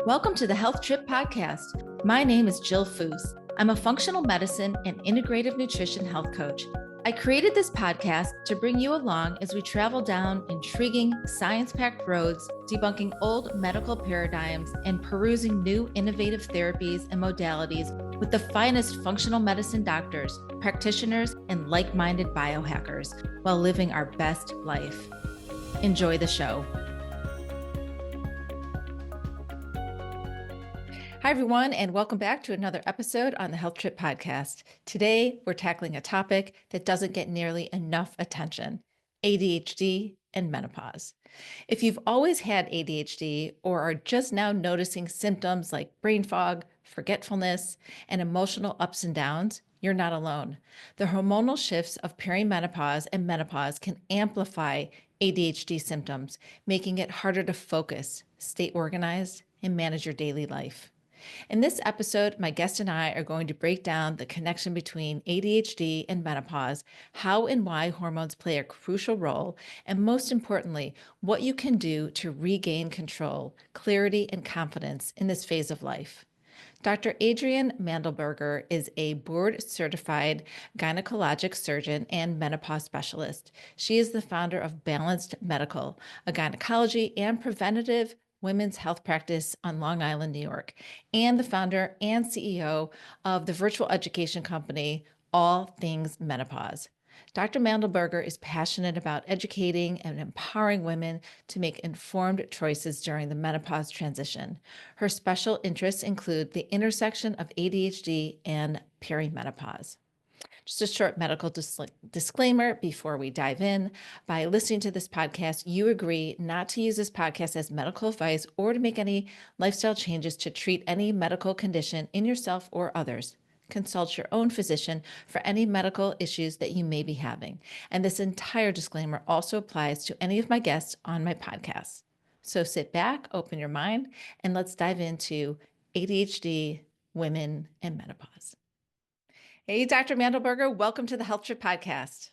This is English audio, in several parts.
Welcome to the Health Trip Podcast. My name is Jill Foose. I'm a functional medicine and integrative nutrition health coach. I created this podcast to bring you along as we travel down intriguing, science-packed roads, debunking old medical paradigms and perusing new innovative therapies and modalities with the finest functional medicine doctors, practitioners, and like-minded biohackers while living our best life. Enjoy the show. Hi, everyone, and welcome back to another episode on the Health Trip Podcast. Today, we're tackling a topic that doesn't get nearly enough attention: ADHD and menopause. If you've always had ADHD or are just now noticing symptoms like brain fog, forgetfulness, and emotional ups and downs, you're not alone. The hormonal shifts of perimenopause and menopause can amplify ADHD symptoms, making it harder to focus, stay organized, and manage your daily life. In this episode, my guest and I are going to break down the connection between ADHD and menopause, how and why hormones play a crucial role, and most importantly, what you can do to regain control, clarity, and confidence in this phase of life. Dr. Adrienne Mandelberger is a board-certified gynecologic surgeon and menopause specialist. She is the founder of Balanced Medical, a gynecology and preventative women's health practice on Long Island, New York, and the founder and CEO of the virtual education company, All Things Menopause. Dr. Mandelberger is passionate about educating and empowering women to make informed choices during the menopause transition. Her special interests include the intersection of ADHD and perimenopause. Just a short medical disclaimer before we dive in. By listening to this podcast, you agree not to use this podcast as medical advice or to make any lifestyle changes to treat any medical condition in yourself or others. Consult your own physician for any medical issues that you may be having. And this entire disclaimer also applies to any of my guests on my podcast. So sit back, open your mind, and let's dive into ADHD, women, and menopause. Hey, Dr. Mandelberger, welcome to the Health Trip Podcast.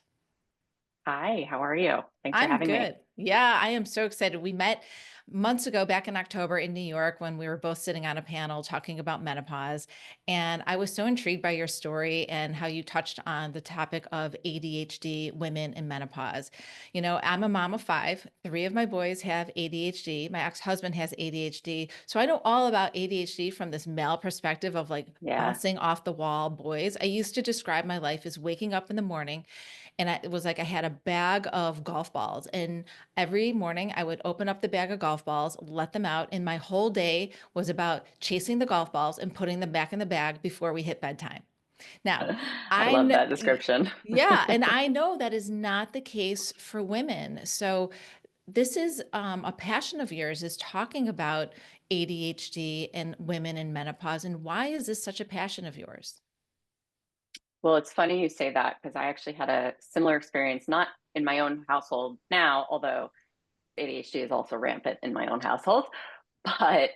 Hi, how are you? Thanks for having me. I'm good. Yeah, I am so excited. We met months ago back in October in New York when we were both sitting on a panel talking about menopause. And I was so intrigued by your story and how you touched on the topic of ADHD, women, and menopause. You know, I'm a mom of 5. 3 of my boys have ADHD. My ex-husband has ADHD. So I know all about ADHD from this male perspective of like bouncing off the wall boys. I used to describe my life as waking up in the morning and it was like I had a bag of golf balls, and every morning I would open up the bag of golf balls, let them out, and my whole day was about chasing the golf balls and putting them back in the bag before we hit bedtime. Now, I love that description. Yeah, and I know that is not the case for women. So this is a passion of yours, is talking about ADHD and women in menopause. And why is this such a passion of yours? Well, it's funny you say that because I actually had a similar experience, not in my own household now, although ADHD is also rampant in my own household. But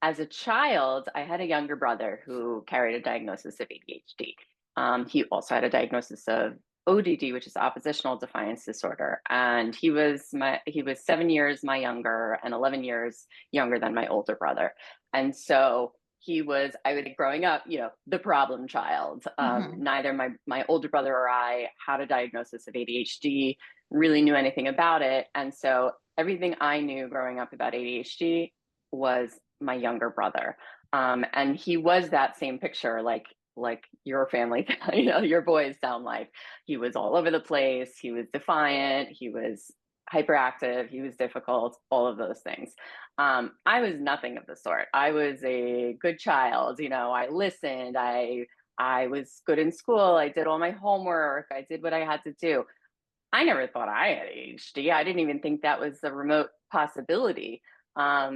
as a child, I had a younger brother who carried a diagnosis of ADHD. He also had a diagnosis of ODD, which is oppositional defiance disorder. And he was 7 years my younger and 11 years younger than my older brother. And so he was, I would growing up, the problem child. Neither my older brother or I had a diagnosis of ADHD, really knew anything about it. And so everything I knew growing up about ADHD was my younger brother. And he was that same picture, like your family, your boys sound like. He was all over the place. He was defiant. He was hyperactive. He was difficult, all of those things. I was nothing of the sort. I was a good child. I listened. I was good in school. I did all my homework. I did what I had to do. I never thought I had ADHD. I didn't even think that was a remote possibility. I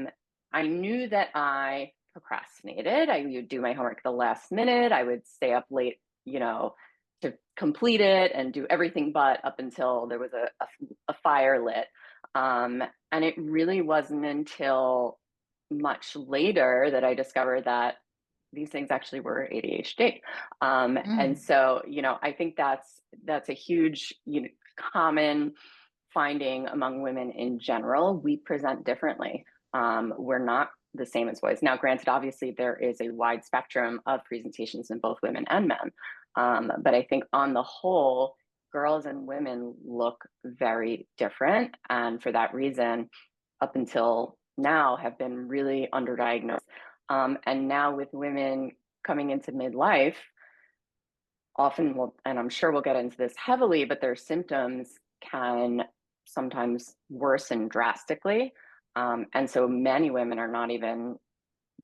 knew that I procrastinated. I would do my homework at the last minute. I would stay up late, to complete it and do everything but up until there was a fire lit. And it really wasn't until much later that I discovered that these things actually were ADHD. And so, I think that's a huge, common finding among women in general. We present differently. We're not the same as boys. Now, granted, obviously, there is a wide spectrum of presentations in both women and men. But I think on the whole, girls and women look very different. And for that reason, up until now, have been really underdiagnosed. And now, with women coming into midlife, often will, and I'm sure we'll get into this heavily, but their symptoms can sometimes worsen drastically. And so many women are not even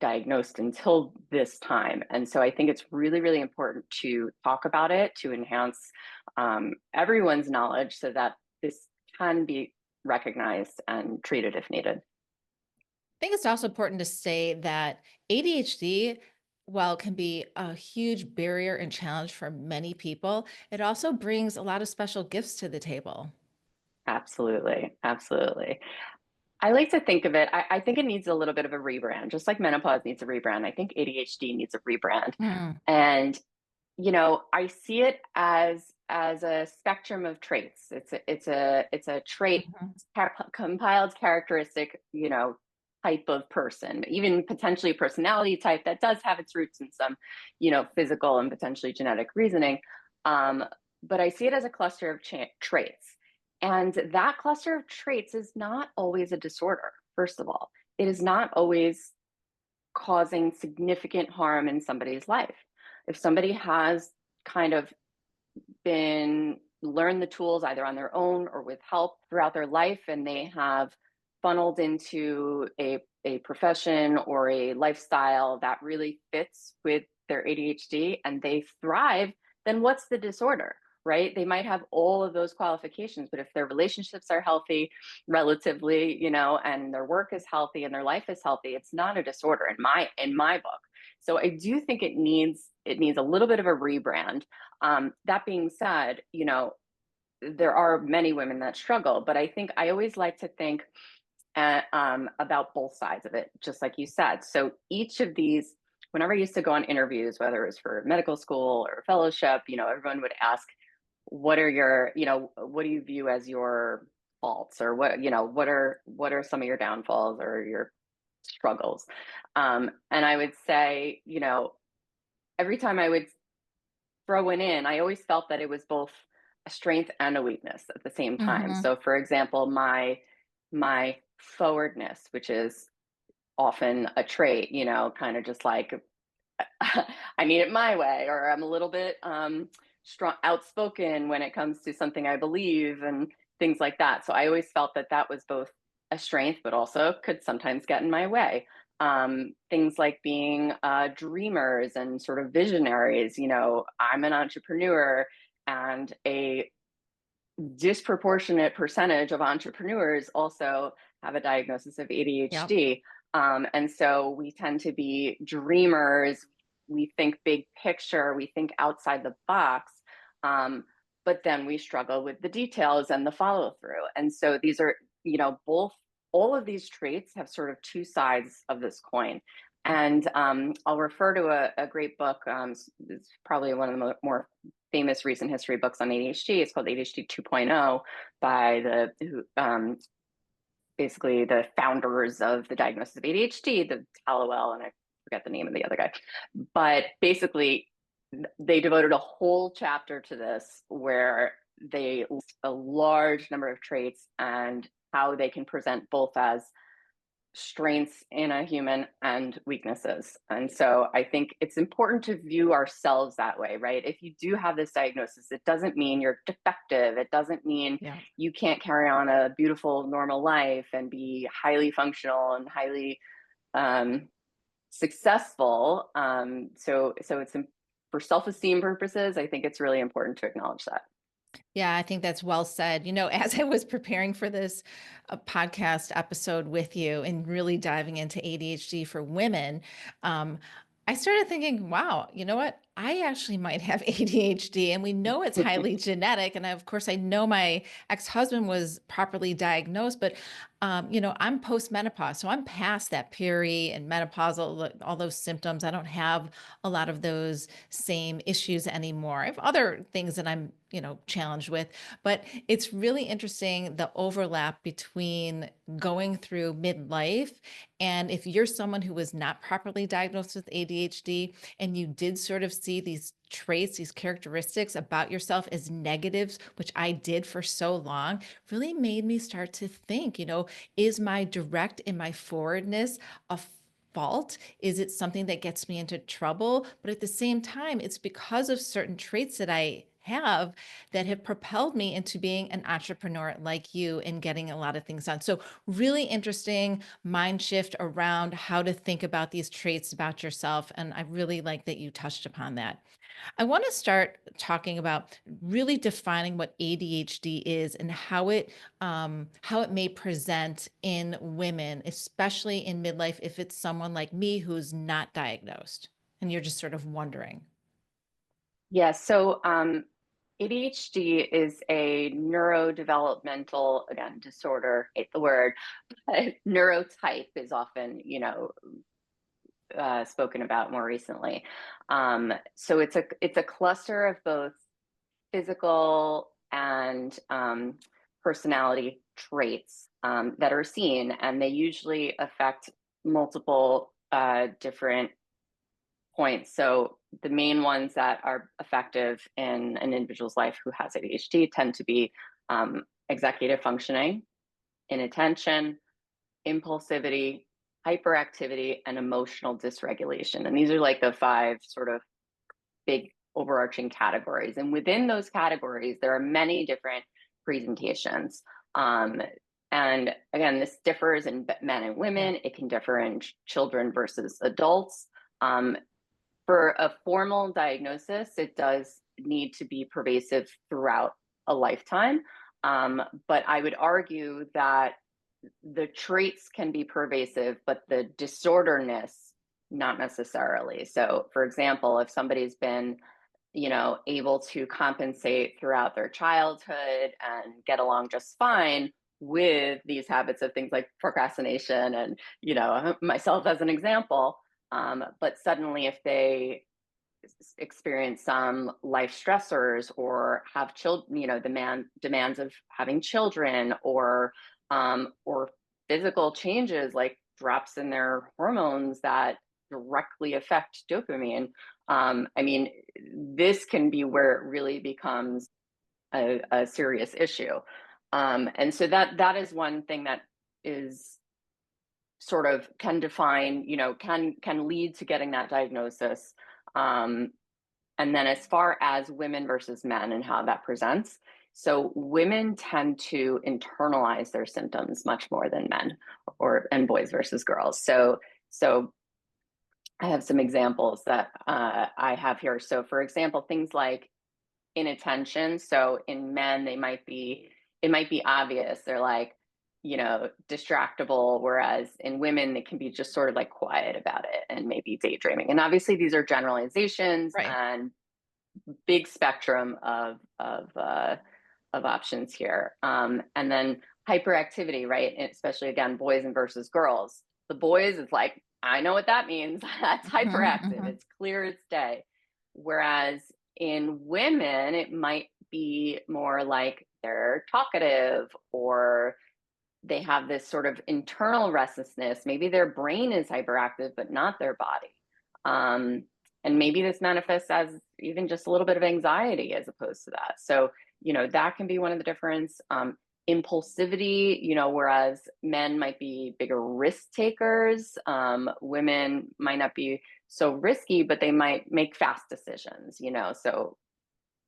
diagnosed until this time. And so I think it's really, really important to talk about it, to enhance everyone's knowledge so that this can be recognized and treated if needed. I think it's also important to say that ADHD, while it can be a huge barrier and challenge for many people, it also brings a lot of special gifts to the table. Absolutely. Absolutely. I like to think of it, I think it needs a little bit of a rebrand, just like menopause needs a rebrand. I think ADHD needs a rebrand. Mm, And I see it as a spectrum of traits. It's a trait mhm. compiled characteristic, type of person, even potentially personality type that does have its roots in some, physical and potentially genetic reasoning. Um, but I see it as a cluster of traits. And that cluster of traits is not always a disorder, first of all. It is not always causing significant harm in somebody's life. If somebody has kind of been learned the tools either on their own or with help throughout their life, and they have funneled into a profession or a lifestyle that really fits with their ADHD and they thrive, then what's the disorder? Right? They might have all of those qualifications, but if their relationships are healthy, relatively, and their work is healthy and their life is healthy, it's not a disorder in my book. So I do think it needs a little bit of a rebrand. That being said, there are many women that struggle, but I think I always like to think about both sides of it, just like you said. So each of these, whenever I used to go on interviews, whether it was for medical school or fellowship, everyone would ask, what do you view as your faults, or what are some of your downfalls or your struggles? And I would say, every time I would throw one in, I always felt that it was both a strength and a weakness at the same time. Mhm. So, for example, my forwardness, which is often a trait, kind of just like I need it my way, or I'm a little bit strong, outspoken when it comes to something I believe, and things like that. So I always felt that that was both a strength, but also could sometimes get in my way. Things like being dreamers and sort of visionaries. I'm an entrepreneur, and a disproportionate percentage of entrepreneurs also have a diagnosis of Yep. ADHD. And so we tend to be dreamers. We think big picture, we think outside the box. But then we struggle with the details and the follow through. And so these are, both, all of these traits have sort of two sides of this coin. And I'll refer to a great book. It's probably one of the more famous recent history books on ADHD. It's called ADHD 2.0 by basically the founders of the diagnosis of ADHD, the Hallowell, and I forget the name of the other guy. But basically, they devoted a whole chapter to this where they list a large number of traits and how they can present both as strengths in a human and weaknesses. And so I think it's important to view ourselves that way, right? If you do have this diagnosis, it doesn't mean you're defective. It doesn't mean Yeah. you can't carry on a beautiful, normal life and be highly functional and highly um, successful. So it's for self-esteem purposes, I think it's really important to acknowledge that. Yeah, I think that's well said. As I was preparing for this podcast episode with you and really diving into ADHD for women, I started thinking, wow, you know what? I actually might have ADHD, and we know it's highly genetic. And of course, I know my ex-husband was properly diagnosed, but I'm post-menopause, so I'm past that peri and menopausal, all those symptoms. I don't have a lot of those same issues anymore. I have other things that I'm, challenged with, but it's really interesting the overlap between going through midlife, and if you're someone who was not properly diagnosed with ADHD and you did sort of see these traits, these characteristics about yourself as negatives, which I did for so long, really made me start to think, is my direct and my forwardness a fault? Is it something that gets me into trouble? But at the same time, it's because of certain traits that I have that have propelled me into being an entrepreneur like you and getting a lot of things done. So, really interesting mind shift around how to think about these traits about yourself. And I really like that you touched upon that. I want to start talking about really defining what ADHD is and how it may present in women, especially in midlife, if it's someone like me who's not diagnosed and you're just sort of wondering. Yeah, so ADHD is a neurodevelopmental, again, disorder, hate the word, but neurotype is often, spoken about more recently. So it's a cluster of both physical and personality traits that are seen, and they usually affect multiple different points. So the main ones that are effective in an individual's life who has ADHD tend to be executive functioning, inattention, impulsivity, hyperactivity, and emotional dysregulation. And these are like the five sort of big overarching categories. And within those categories, there are many different presentations. Um, and again, this differs in men and Yeah. women. It can differ in children versus adults. Um, for a formal diagnosis, it does need to be pervasive throughout a lifetime. But I would argue that the traits can be pervasive, but the disorderness, not necessarily. So, for example, if somebody's been able to compensate throughout their childhood and get along just fine with these habits of things like procrastination and, myself as an example. But suddenly, if they experience some life stressors or have children, demands of having children or physical changes like drops in their hormones that directly affect dopamine. I mean, this can be where it really becomes a serious issue. And so that is one thing that is sort of can define, can lead to getting that diagnosis. Um, and then as far as women versus men and how that presents, so women tend to internalize their symptoms much more than men and boys versus girls. So I have some examples that I have here. So for example, things like inattention. So in men, it might be obvious. They're like, distractible, whereas in women, it can be just sort of like quiet about it and maybe daydreaming. And obviously these are generalizations Right. and big spectrum of options here. And then hyperactivity, right? And especially again, boys and versus girls. The boys, it's like, I know what that means. That's Mhm, hyperactive. mhm. It's clear as day. Whereas in women, it might be more like they're talkative or they have this sort of internal restlessness. Maybe their brain is hyperactive, but not their body. Um, and maybe this manifests as even just a little bit of anxiety as opposed to that. So, that can be one of the difference. Impulsivity, whereas men might be bigger risk takers, women might not be so risky, but they might make fast decisions, So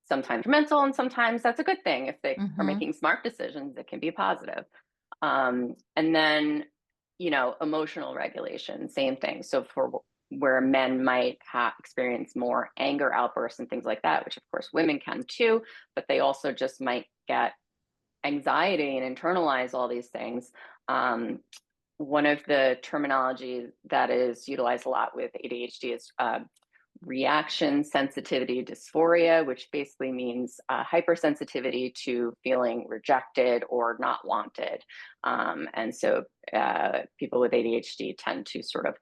sometimes mental and sometimes that's a good thing. If they are Mhm. making smart decisions, it can be positive. And then, emotional regulation, same thing. So for where men might experience more anger outbursts and things like that, which of course women can too, but they also just might get anxiety and internalize all these things. One of the terminology that is utilized a lot with ADHD is reaction sensitivity dysphoria, which basically means hypersensitivity to feeling rejected or not wanted. And so people with ADHD tend to sort of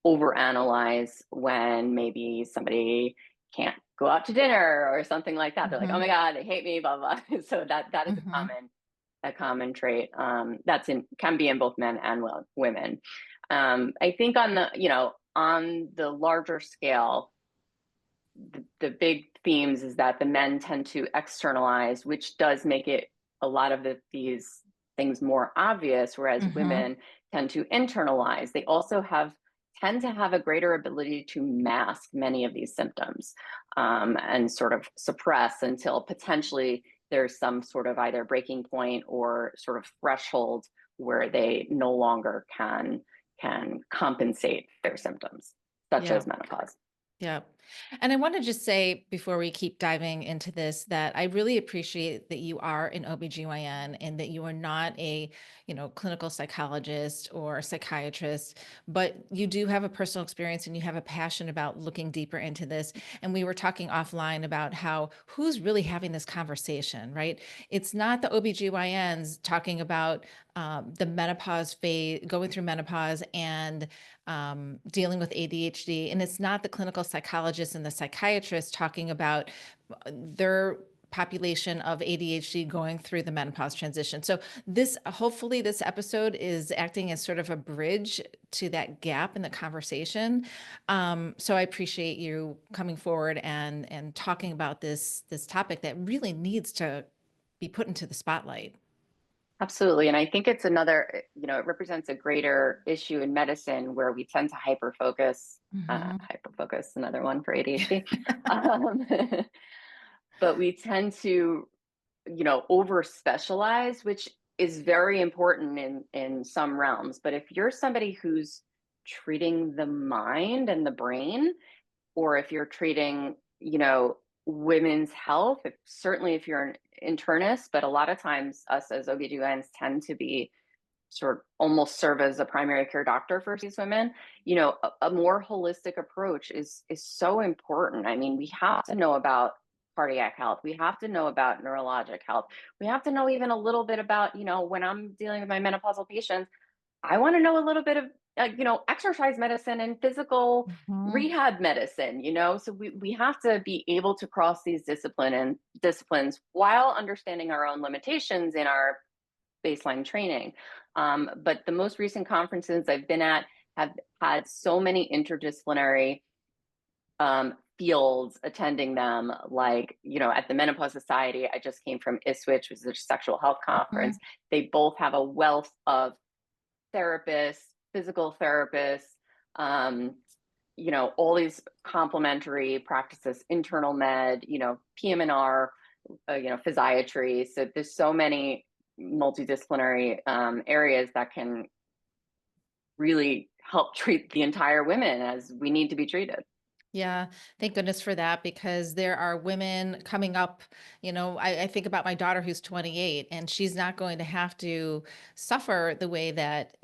overanalyze when maybe somebody can't go out to dinner or something like that. They're like, "Oh Mhm. my God, they hate me," blah blah. So that is Mhm. a common trait that's in can be in both men and women. I think on the larger scale, the big themes is that the men tend to externalize, which does make it a lot of these things more obvious, whereas Mhm. women tend to internalize. They also tend to have a greater ability to mask many of these symptoms and sort of suppress until potentially there's some sort of either breaking point or sort of threshold where they no longer can compensate their symptoms, such Yeah. as menopause. Yeah. And I want to just say before we keep diving into this that I really appreciate that you are an OBGYN and that you are not a, clinical psychologist or a psychiatrist, but you do have a personal experience and you have a passion about looking deeper into this. And we were talking offline about how who's really having this conversation, right? It's not the OBGYNs talking about the menopause phase, going through menopause and dealing with ADHD. And it's not the clinical psychologists and the psychiatrists talking about their population of ADHD going through the menopause transition. So hopefully this episode is acting as sort of a bridge to that gap in the conversation. So I appreciate you coming forward and talking about this topic that really needs to be put into the spotlight. Absolutely. And I think it's another, it represents a greater issue in medicine where we tend to Mhm. hyper focus, another one for ADHD. Um, but we tend to, over specialize, which is very important in some realms. But if you're somebody who's treating the mind and the brain, or if you're treating, women's health, certainly if you're an internist, but a lot of times us as OBGYNs tend to be sort of almost serve as a primary care doctor for these women. A more holistic approach is so important. I mean, we have to know about cardiac health. We have to know about neurologic health. We have to know even a little bit about, when I'm dealing with my menopausal patients, I want to know a little bit of exercise medicine and physical Mhm. rehab medicine, so we have to be able to cross these disciplines while understanding our own limitations in our baseline training. But the most recent conferences I've been at have had so many interdisciplinary fields attending them. Like, at the Menopause Society, I just came from ISWICH, which is a sexual health conference. Mhm. They both have a wealth of therapists, physical therapists, um, all these complementary practices, internal med, PM&R, physiatry. So there's so many multidisciplinary areas that can really help treat the entire women as we need to be treated. Yeah, thank goodness for that because there are women coming up. I think about my daughter who's 28, and she's not going to have to suffer the way that,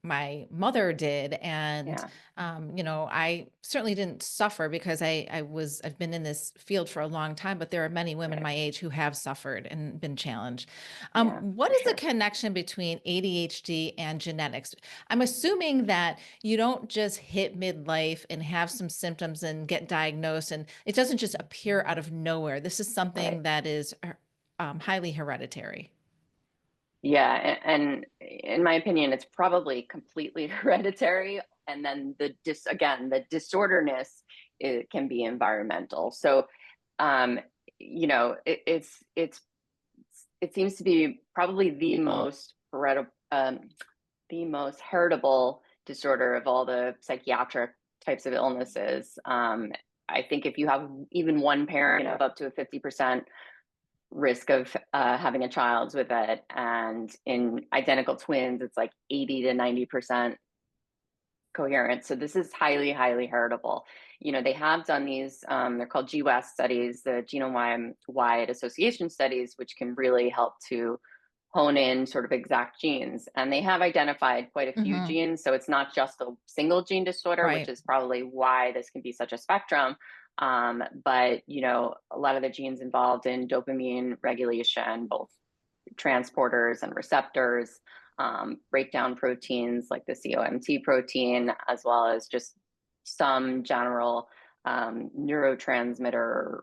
my mother did. And, Yeah, I certainly didn't suffer because I've been in this field for a long time, but there are many women right. my age who have suffered and been challenged. Yeah, What for is the sure. connection between ADHD and genetics? I'm assuming that you don't just hit midlife and have some symptoms and get diagnosed, and it doesn't just appear out of nowhere. This is Right. something that is highly hereditary. Yeah, and in my opinion, it's probably completely hereditary. And then the disorderness, it can be environmental. So, um, it seems to be probably the most heritable disorder of all the psychiatric types of illnesses. I think if you have even one parent, you have up to a 50% risk of having a child with it. And in identical twins, it's like 80 to 90% coherent. So this is highly, highly heritable. They have done these, they're called GWAS studies, the genome wide association studies, which can really help to hone in sort of exact genes. And they have identified quite a few Hmm. genes. So it's not just a single gene disorder, which Right. is probably why this can be such a spectrum. But, a lot of the genes involved in dopamine regulation, both transporters and receptors, break down proteins like the COMT protein, as well as just some general neurotransmitter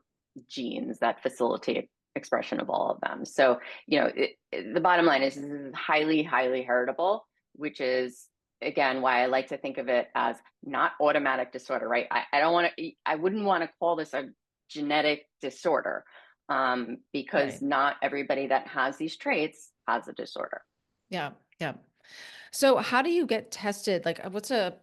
genes that facilitate expression of all of them. So, the bottom line is this is highly, highly heritable, which is again why I like to think of it as not automatic disorder, right? I don't want to, I wouldn't want to call this a genetic disorder, because Right. not everybody that has these traits has a disorder. Yeah. Yeah. So, how do you get tested? Like, what's a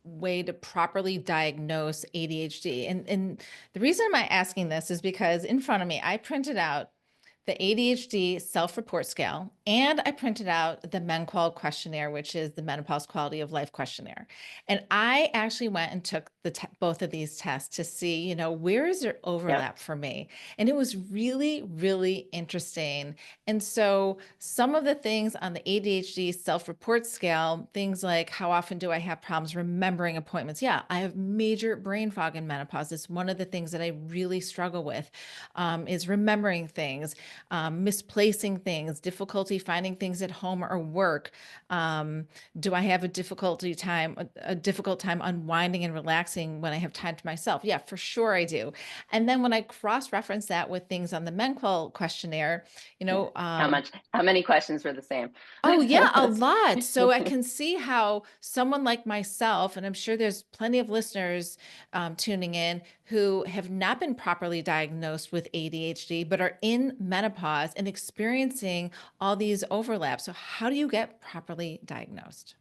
way to properly diagnose ADHD? And the reason I'm asking this is because in front of me, I printed out the ADHD self-report scale, and I printed out the MenQual questionnaire, which is the Menopause Quality of Life questionnaire. And I actually went and took both of these tests to see, where is there Yep. overlap for me? And it was really, really interesting. And so some of the things on the ADHD self-report scale, things like how often do I have problems remembering appointments? Yeah, I have major brain fog in menopause. It's one of the things that I really struggle with, is remembering things, misplacing things, difficulty finding things at home or work. Um, do I have a difficult time unwinding and relaxing when I have time to myself? Yeah, for sure I do. And then when I cross-reference that with things on the Menqual questionnaire, you Yeah. know, um, How many questions were the same? oh yeah, a lot. So I can see how someone like myself, and I'm sure there's plenty of listeners tuning in who have not been properly diagnosed with ADHD, but are in menopause and experiencing all these overlaps. So how do you get properly diagnosed?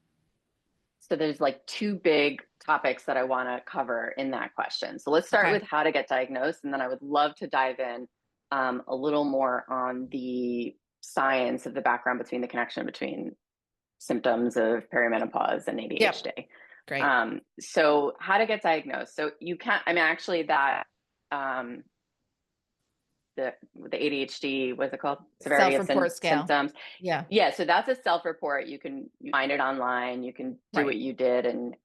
So there's like two big topics that I want to cover in that question. So let's start Okay. with how to get diagnosed, and then I would love to dive in a little more on the science of the background between the connection between symptoms of perimenopause and Yep. ADHD. Great. So how to get diagnosed? So you can't. I mean, actually, that um, the ADHD, what's it called? Severity of Self-report scale. symptoms. Yeah. Yeah, so that's a self-report. You can find it online. You can do what Right. you did and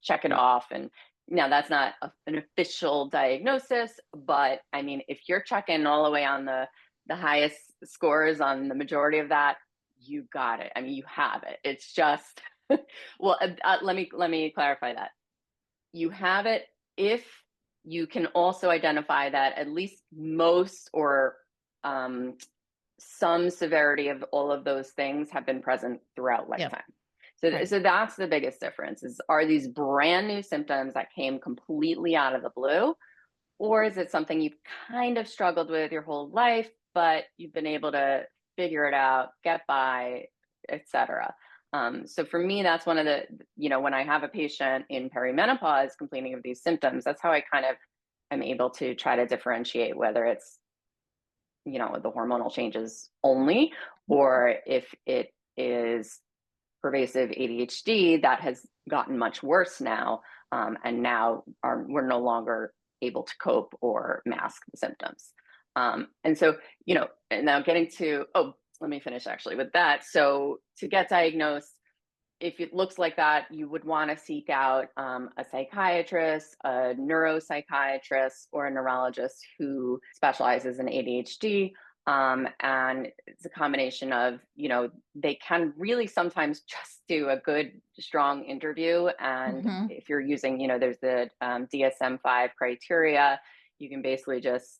check it off. And now that's not an official diagnosis, but I mean, if you're checking all the way on the highest scores on the majority of that, you got it. I mean, you have it. It's just well, let me clarify that. You have it if you can also identify that at least most or um, some severity of all of those things have been present throughout Yep. lifetime. So, Right. so that's the biggest difference is, are these brand new symptoms that came completely out of the blue, or is it something you've kind of struggled with your whole life, but you've been able to figure it out, get by, etc. So for me, that's one of the, when I have a patient in perimenopause complaining of these symptoms, that's how I kind of am able to try to differentiate whether it's, the hormonal changes only, or if it is pervasive ADHD that has gotten much worse now, and now we're no longer able to cope or mask the symptoms. And so, and now getting to, let me finish actually with that. So to get diagnosed, if it looks like that, you would want to seek out a psychiatrist, a neuropsychiatrist, or a neurologist who specializes in ADHD. And it's a combination of, they can really sometimes just do a good, strong interview. And Hmm. if you're using, there's the DSM-5 criteria, you can basically just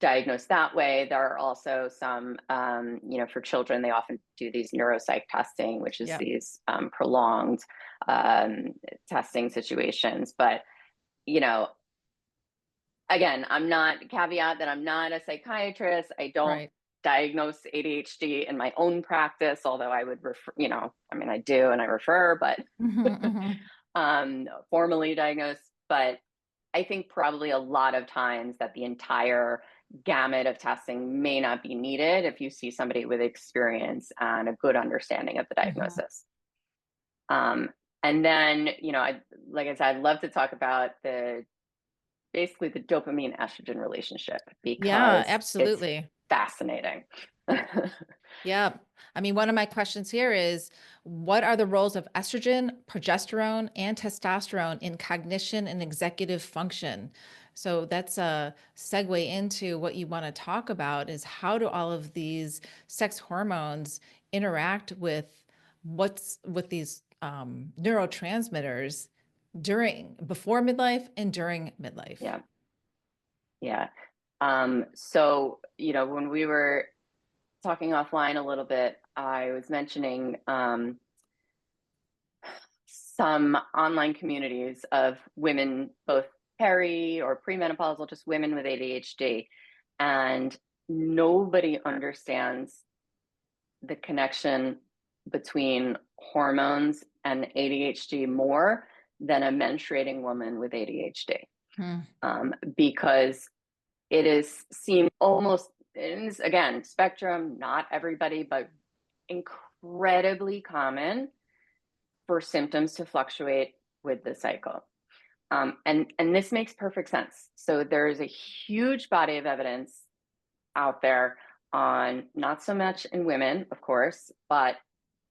diagnosed that way. There are also some, for children, they often do these neuropsych testing, which is Yep. these prolonged um, testing situations. But, you know, again, I'm not, caveat that I'm not a psychiatrist. I don't Right. diagnose ADHD in my own practice, although I would refer, I mean, I do and I refer, but Hmm. Hmm. formally diagnose. But I think probably a lot of times that the entire gamut of testing may not be needed if you see somebody with experience and a good understanding of the Hmm. diagnosis. Um, and then, like I said, I'd love to talk about basically the dopamine estrogen relationship Yeah, because it's absolutely. fascinating. Yeah. I mean, one of my questions here is what are the roles of estrogen, progesterone, and testosterone in cognition and executive function? So that's a segue into what you want to talk about is how do all of these sex hormones interact with what's with these neurotransmitters before midlife and during midlife? Yeah. Yeah. So, when we were talking offline a little bit, I was mentioning some online communities of women, both peri or premenopausal, just women with ADHD. And nobody understands the connection between hormones and ADHD more than a menstruating woman with ADHD. Hmm. Because it is seen almost, again, spectrum, not everybody, but incredibly common for symptoms to fluctuate with the cycle. And this makes perfect sense. So there is a huge body of evidence out there on, not so much in women, of course, but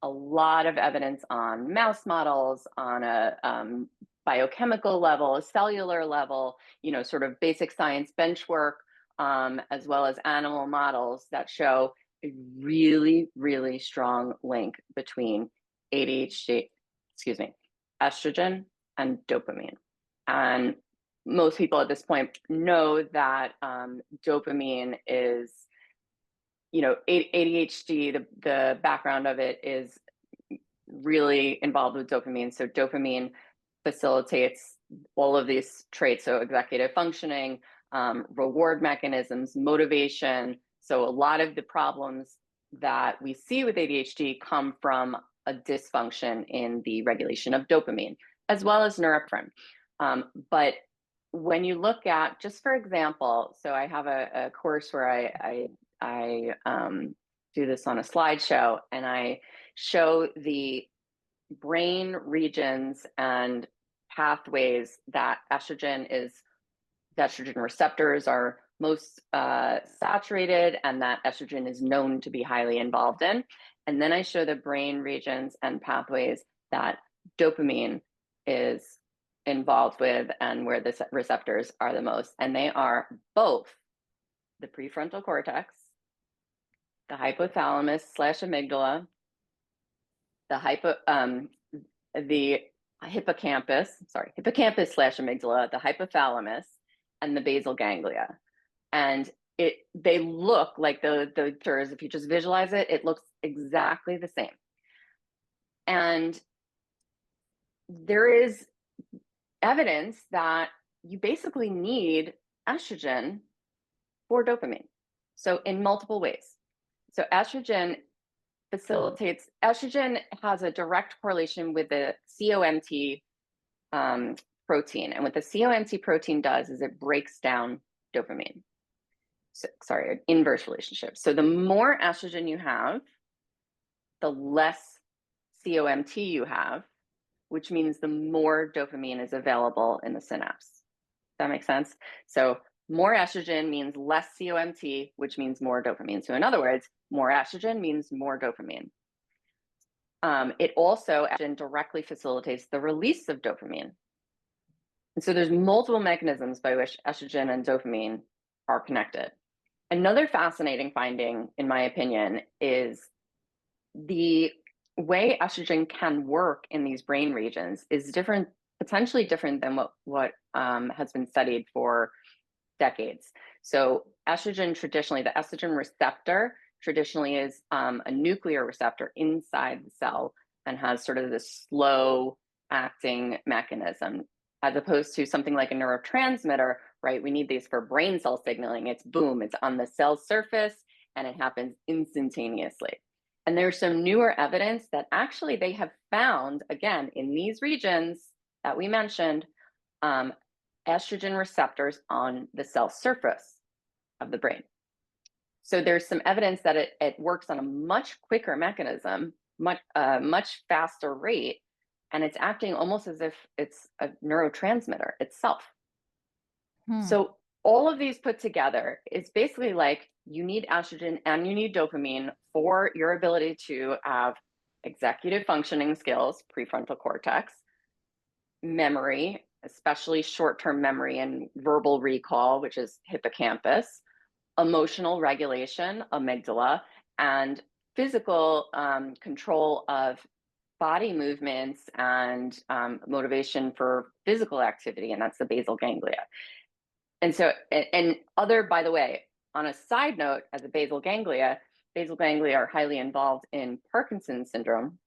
a lot of evidence on mouse models, on a biochemical level, a cellular level, sort of basic science bench work, as well as animal models that show a really, really strong link between ADHD, excuse me, estrogen and dopamine. And most people at this point know that dopamine is, ADHD, the background of it is really involved with dopamine. So dopamine facilitates all of these traits. So executive functioning, reward mechanisms, motivation. So a lot of the problems that we see with ADHD come from a dysfunction in the regulation of dopamine, as well as norepinephrine. But when you look at, just for example, so I have a course where I do this on a slideshow, and I show the brain regions and pathways that estrogen receptors are most saturated, and that estrogen is known to be highly involved in. And then I show the brain regions and pathways that dopamine is involved with and where the receptors are the most. And they are both the prefrontal cortex, the hypothalamus slash amygdala, the hippocampus slash amygdala, the hypothalamus, and the basal ganglia. And they look like the if you just visualize it, it looks exactly the same. And there is evidence that you basically need estrogen for dopamine. So in multiple ways. So estrogen has a direct correlation with the COMT protein. And what the COMT protein does is it breaks down dopamine. So, sorry, inverse relationship. So the more estrogen you have, the less COMT you have, which means the more dopamine is available in the synapse. Does that make sense? So more estrogen means less COMT, which means more dopamine. So in other words, more estrogen means more dopamine. It also directly facilitates the release of dopamine. And so there's multiple mechanisms by which estrogen and dopamine are connected. Another fascinating finding, in my opinion, is the way estrogen can work in these brain regions is different, potentially different than what has been studied for decades. So estrogen traditionally, the estrogen receptor traditionally is a nuclear receptor inside the cell and has sort of this slow acting mechanism, as opposed to something like a neurotransmitter, right? We need these for brain cell signaling. It's boom, it's on the cell surface and it happens instantaneously. And there's some newer evidence that actually they have found, again, in these regions that we mentioned, estrogen receptors on the cell surface of the brain. So there's some evidence that it works on a much quicker mechanism, much faster rate, and it's acting almost as if it's a neurotransmitter itself. Hmm. So all of these put together is basically like you need estrogen and you need dopamine for your ability to have executive functioning skills, prefrontal cortex, memory, especially short term memory and verbal recall, which is hippocampus, emotional regulation, amygdala, and physical control of body movements and motivation for physical activity, and that's the basal ganglia. And so, and other, by the way, on a side note, as a basal ganglia are highly involved in Parkinson's syndrome,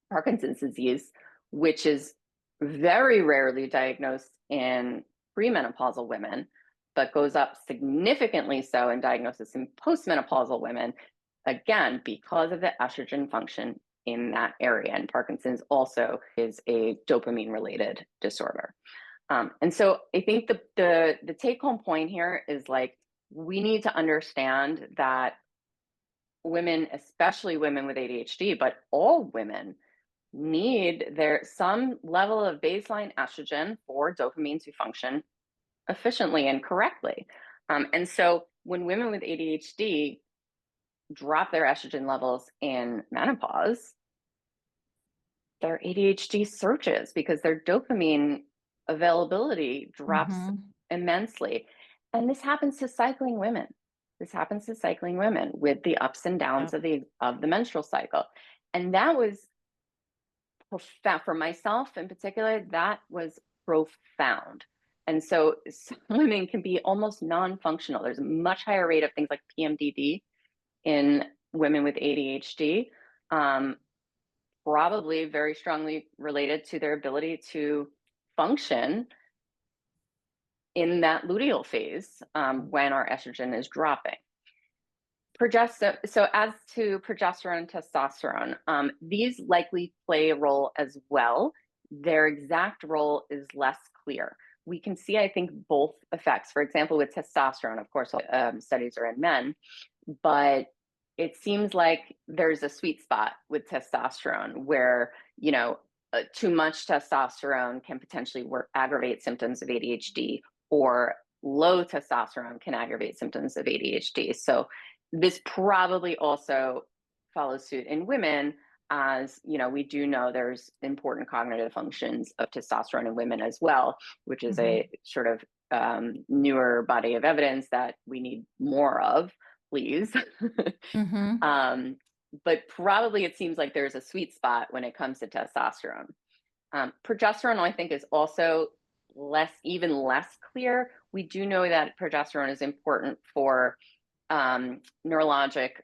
Parkinson's disease, which is very rarely diagnosed in premenopausal women, but goes up significantly so in diagnosis in postmenopausal women, again, because of the estrogen function in that area. And Parkinson's also is a dopamine related disorder. And so I think the take home point here is like, we need to understand that women, especially women with ADHD, but all women need some level of baseline estrogen for dopamine to function efficiently and correctly. And so when women with ADHD drop their estrogen levels in menopause, their ADHD surges because their dopamine availability drops Mhm. immensely. And this happens to cycling women. This happens to cycling women with the ups and downs Yep. of the menstrual cycle. And that was profound for myself in particular. That was profound. And so some women can be almost non-functional. There's a much higher rate of things like PMDD in women with ADHD, probably very strongly related to their ability to function in that luteal phase when our estrogen is dropping. So as to progesterone and testosterone, these likely play a role as well. Their exact role is less clear. We can see, I think, both effects. For example, with testosterone, of course, studies are in men, but it seems like there's a sweet spot with testosterone where, too much testosterone can potentially aggravate symptoms of ADHD, or low testosterone can aggravate symptoms of ADHD. So this probably also follows suit in women, as we do know there's important cognitive functions of testosterone in women as well, which is Mhm. a sort of newer body of evidence that we need more of, please. Mhm. But probably it seems like there's a sweet spot when it comes to testosterone. Progesterone, I think, is also even less clear. We do know that progesterone is important for neurologic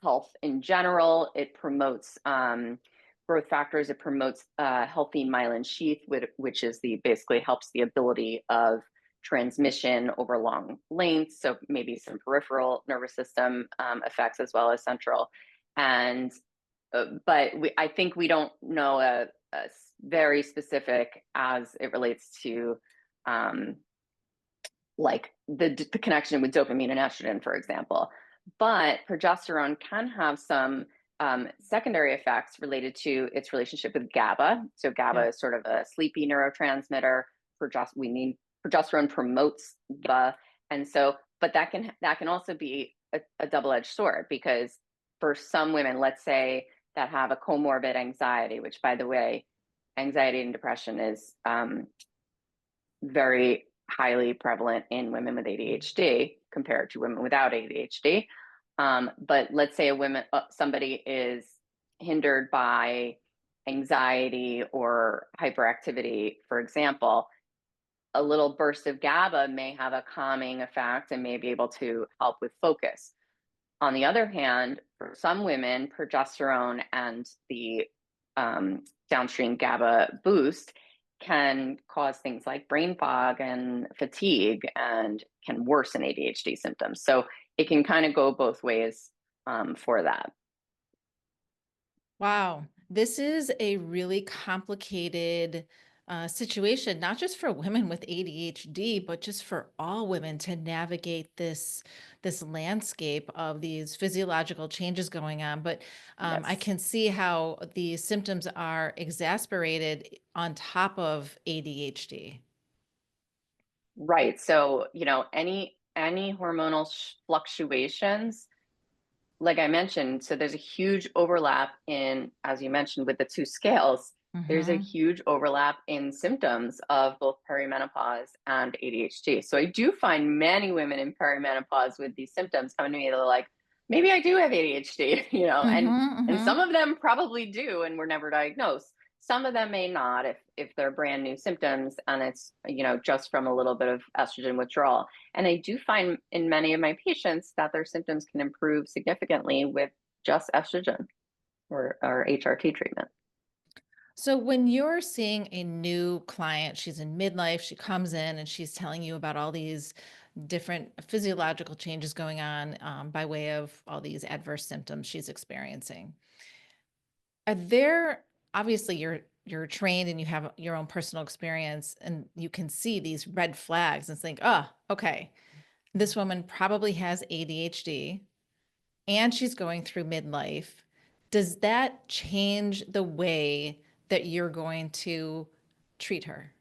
health in general. It promotes growth factors. It promotes healthy myelin sheath, which is basically helps the ability of transmission over long lengths. So maybe some peripheral nervous system effects as well as central. And but I think we don't know a very specific as it relates to like the connection with dopamine and estrogen, for example. But progesterone can have some secondary effects related to its relationship with GABA. So GABA Yep. is sort of a sleepy neurotransmitter. Progesterone promotes GABA, and so, but that can also be a double-edged sword, because for some women, let's say, that have a comorbid anxiety, which, by the way, anxiety and depression is very highly prevalent in women with ADHD compared to women without ADHD. But let's say somebody is hindered by anxiety or hyperactivity, for example, a little burst of GABA may have a calming effect and may be able to help with focus. On the other hand, for some women, progesterone and the downstream GABA boost can cause things like brain fog and fatigue, and can worsen ADHD symptoms. So it can kind of go both ways for that. Wow. This is a really complicated situation, not just for women with ADHD, but just for all women to navigate this landscape of these physiological changes going on. But I Yes. can see how the symptoms are exasperated on top of ADHD. Right. So, any hormonal fluctuations, like I mentioned, so there's a huge overlap in, as you mentioned, with the two scales, there's a Mm-hmm. huge overlap in symptoms of both perimenopause and ADHD. So I do find many women in perimenopause with these symptoms coming to me, they're like, maybe I do have ADHD, Mm-hmm. and Mm-hmm. some of them probably do and were never diagnosed. Some of them may not if they're brand new symptoms and it's, just from a little bit of estrogen withdrawal. And I do find in many of my patients that their symptoms can improve significantly with just estrogen or HRT treatment. So when you're seeing a new client, she's in midlife, she comes in and she's telling you about all these different physiological changes going on by way of all these adverse symptoms she's experiencing. Are there, obviously you're trained and you have your own personal experience and you can see these red flags and think, oh, okay, this woman probably has ADHD and she's going through midlife. Does that change the way that you're going to treat her?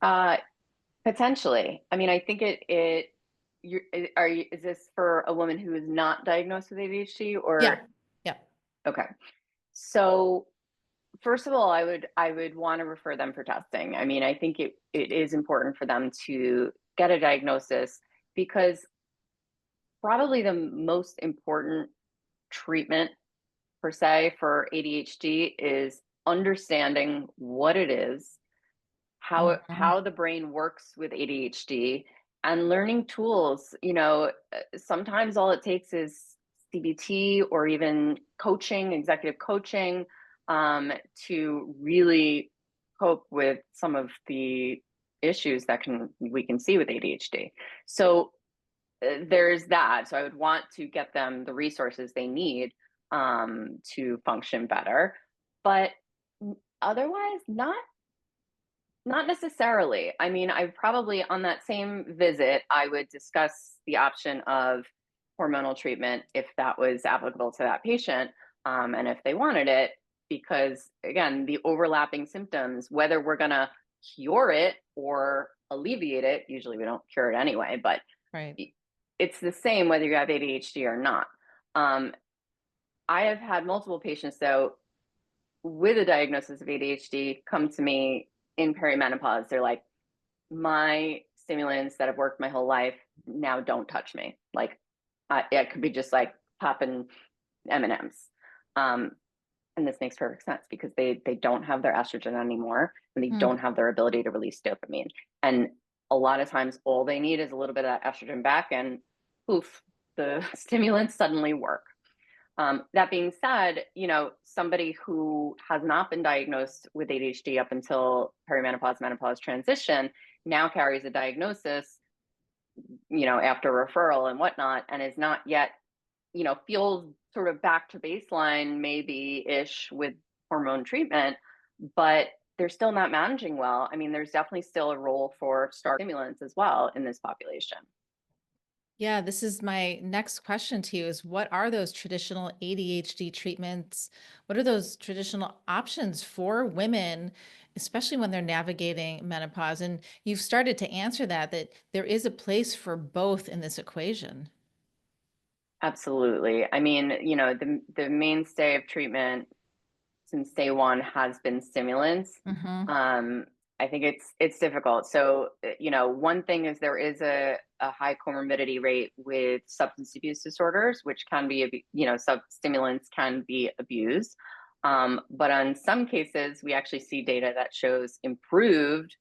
Uh, Potentially. I mean, I think you is this for a woman who is not diagnosed with ADHD Yeah. or Yeah. okay. So first of all, I would want to refer them for testing. I mean, I think it is important for them to get a diagnosis because probably the most important treatment per se for ADHD is understanding what it is, Mhm. how the brain works with ADHD, and learning tools. Sometimes all it takes is CBT or even coaching, executive coaching, to really cope with some of the issues that we can see with ADHD. So there's that. So I would want to get them the resources they need to function better, but otherwise, not necessarily. I mean, I probably on that same visit, I would discuss the option of hormonal treatment if that was applicable to that patient, and if they wanted it, because again, the overlapping symptoms, whether we're gonna cure it or alleviate it, usually we don't cure it anyway, but Right. it's the same whether you have ADHD or not. Um, I have had multiple patients though with a diagnosis of ADHD come to me in perimenopause. They're like, my stimulants that have worked my whole life now don't touch me. Like, it could be just like popping M&Ms. Um, and this makes perfect sense because they don't have their estrogen anymore and they Mm. don't have their ability to release dopamine. And a lot of times, all they need is a little bit of that estrogen back, and poof, the stimulants suddenly work. That being said, somebody who has not been diagnosed with ADHD up until perimenopause, menopause transition now carries a diagnosis, after referral and whatnot, and is not yet, feels sort of back to baseline, maybe ish with hormone treatment, but they're still not managing well. I mean, there's definitely still a role for stimulants as well in this population. Yeah, this is my next question to you is what are those traditional ADHD treatments? What are those traditional options for women, especially when they're navigating menopause? And you've started to answer that there is a place for both in this equation. Absolutely. I mean, the mainstay of treatment since day one has been stimulants. Mm-hmm. Um, I think it's difficult. So, one thing is there is a high comorbidity rate with substance abuse disorders, which can be, stimulants can be abused. But on some cases, we actually see data that shows improved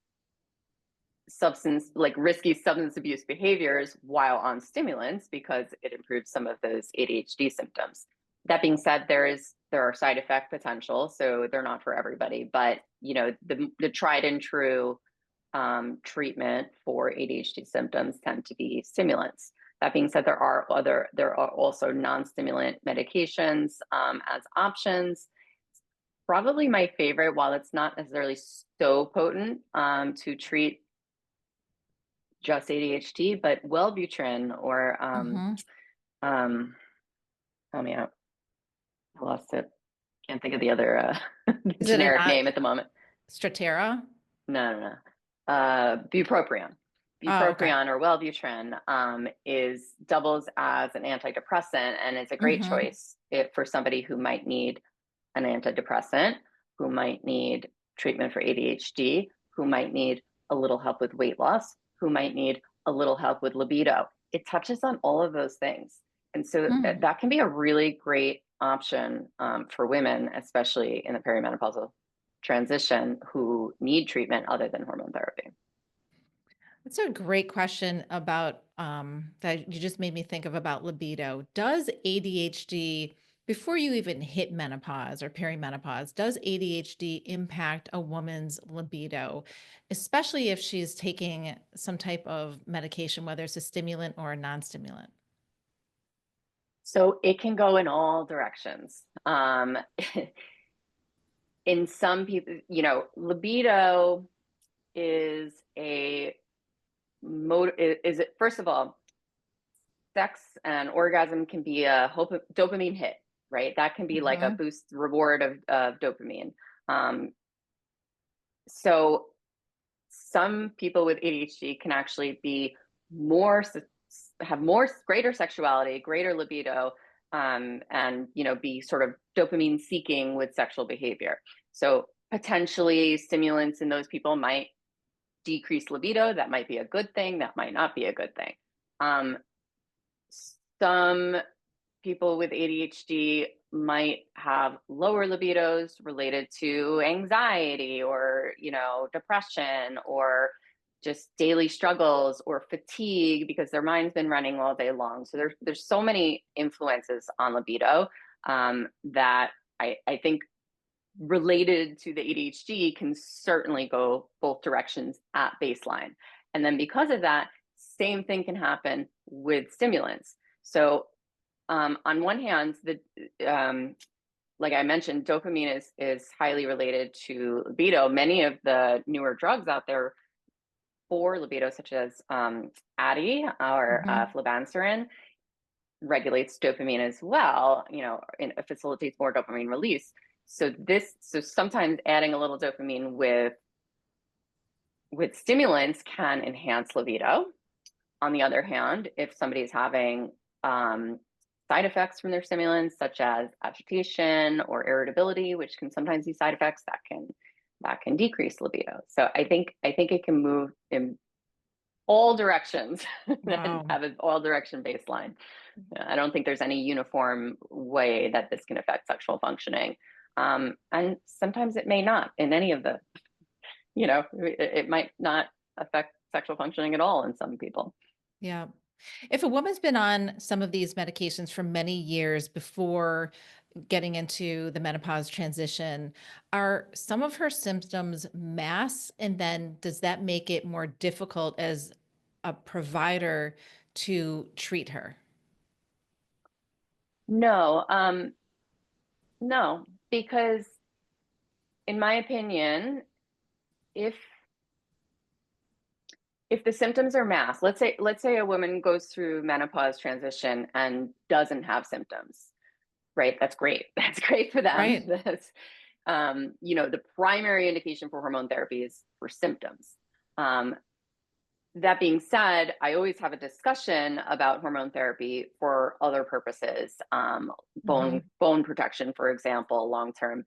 like risky substance abuse behaviors while on stimulants because it improves some of those ADHD symptoms. That being said, there are side effect potential, so they're not for everybody. But the tried and true treatment for ADHD symptoms tend to be stimulants. That being said, there are also non-stimulant medications as options. Probably my favorite, while it's not necessarily so potent to treat just ADHD, but Wellbutrin or Mm-hmm. um, help me out. I lost it. Can't think of the other Is it a generic not name at the moment. Stratera? No, no, no. Bupropion. Oh, okay. Bupropion or Wellbutrin is doubles as an antidepressant, and it's a great Hmm. choice for somebody who might need an antidepressant, who might need treatment for ADHD, who might need a little help with weight loss, who might need a little help with libido. It touches on all of those things. And so Hmm. that can be a really great option for women, especially in the perimenopausal transition, who need treatment other than hormone therapy. That's a great question about that you just made me think of about libido. Does ADHD, before you even hit menopause or perimenopause, does ADHD impact a woman's libido, especially if she's taking some type of medication, whether it's a stimulant or a non-stimulant? So it can go in all directions. In some people, libido is a is it, first of all, sex and orgasm can be a dopamine hit, right? That can be like a Hmm. boost reward of dopamine. Um, so some people with ADHD can actually be more have more greater sexuality, greater libido, and be sort of dopamine seeking with sexual behavior. So potentially stimulants in those people might decrease libido. That might be a good thing. That might not be a good thing. Um, some people with ADHD might have lower libidos related to anxiety or, depression or just daily struggles or fatigue because their mind's been running all day long. So there's so many influences on libido that I think related to the ADHD can certainly go both directions at baseline. And then because of that, same thing can happen with stimulants. So on one hand, like I mentioned, dopamine is highly related to libido. Many of the newer drugs out there for libido, such as ADI or Hmm. flibanserin, regulates dopamine as well. It facilitates more dopamine release. So sometimes adding a little dopamine with stimulants can enhance libido. On the other hand, if somebody's having side effects from their stimulants, such as agitation or irritability, which can sometimes be side effects, that can decrease libido. So I think it can move in all directions and Wow. have an all direction baseline. I don't think there's any uniform way that this can affect sexual functioning. And sometimes it may not in any of it might not affect sexual functioning at all in some people. Yeah. If a woman's been on some of these medications for many years before getting into the menopause transition, are some of her symptoms mass? And then does that make it more difficult as a provider to treat her? No, no, because in my opinion, if if the symptoms are masked, let's say a woman goes through menopause transition and doesn't have symptoms, right? That's great. That's great for them. Right. That's the primary indication for hormone therapy is for symptoms. Um, that being said, I always have a discussion about hormone therapy for other purposes, bone Hmm. bone protection, for example, long term.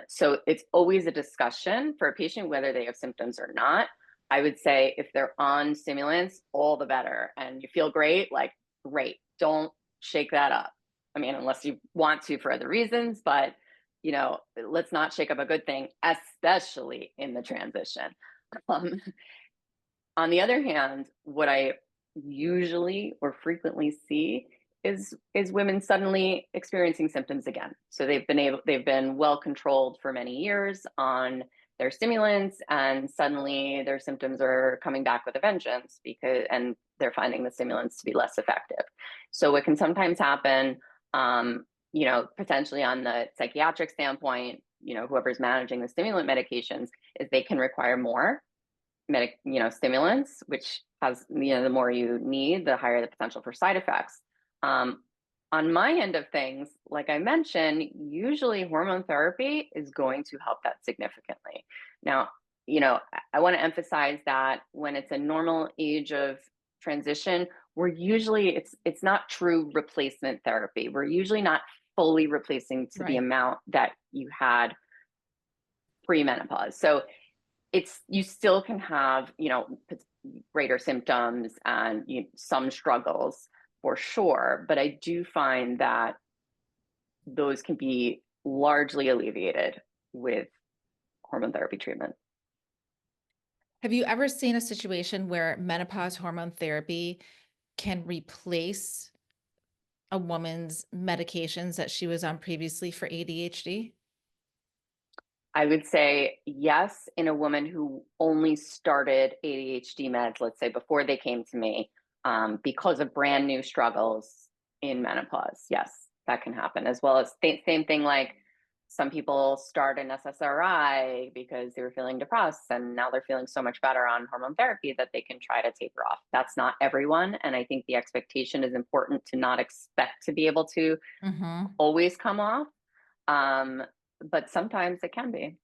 So it's always a discussion for a patient whether they have symptoms or not. I would say if they're on stimulants, all the better, and you feel great, like great. Don't shake that up. I mean, unless you want to for other reasons, but let's not shake up a good thing, especially in the transition. Um, on the other hand, what I usually or frequently see is women suddenly experiencing symptoms again. So they've been well controlled for many years on their stimulants, and suddenly their symptoms are coming back with a vengeance and they're finding the stimulants to be less effective. So what can sometimes happen, potentially on the psychiatric standpoint, whoever's managing the stimulant medications, is they can require more stimulants, which has, the more you need, the higher the potential for side effects. Um, on my end of things, like I mentioned, usually hormone therapy is going to help that significantly. Now, I want to emphasize that when it's a normal age of transition, we're usually it's not true replacement therapy. We're usually not fully replacing to the Right. amount that you had pre-menopause. So it's you still can have, greater symptoms and some struggles for sure, but I do find that those can be largely alleviated with hormone therapy treatment. Have you ever seen a situation where menopause hormone therapy can replace a woman's medications that she was on previously for ADHD? I would say yes, in a woman who only started ADHD meds, let's say before they came to me, because of brand new struggles in menopause. Yes, that can happen. As well as same thing like some people start an SSRI because they were feeling depressed and now they're feeling so much better on hormone therapy that they can try to taper off. That's not everyone. And I think the expectation is important to not expect to be able to Hmm. always come off. Um, but sometimes it can be.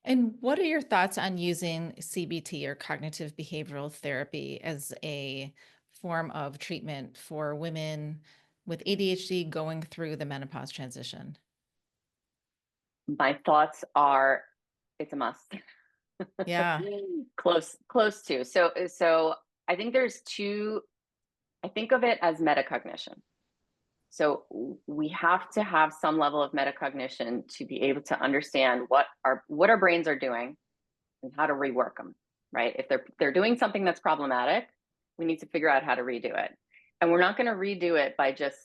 And what are your thoughts on using CBT or cognitive behavioral therapy as a form of treatment for women with ADHD going through the menopause transition? My thoughts are it's a must. Yeah. Close to. So I think there's two, I think of it as metacognition. So we have to have some level of metacognition to be able to understand what our brains are doing and how to rework them, right? If they're doing something that's problematic, we need to figure out how to redo it. And we're not going to redo it by just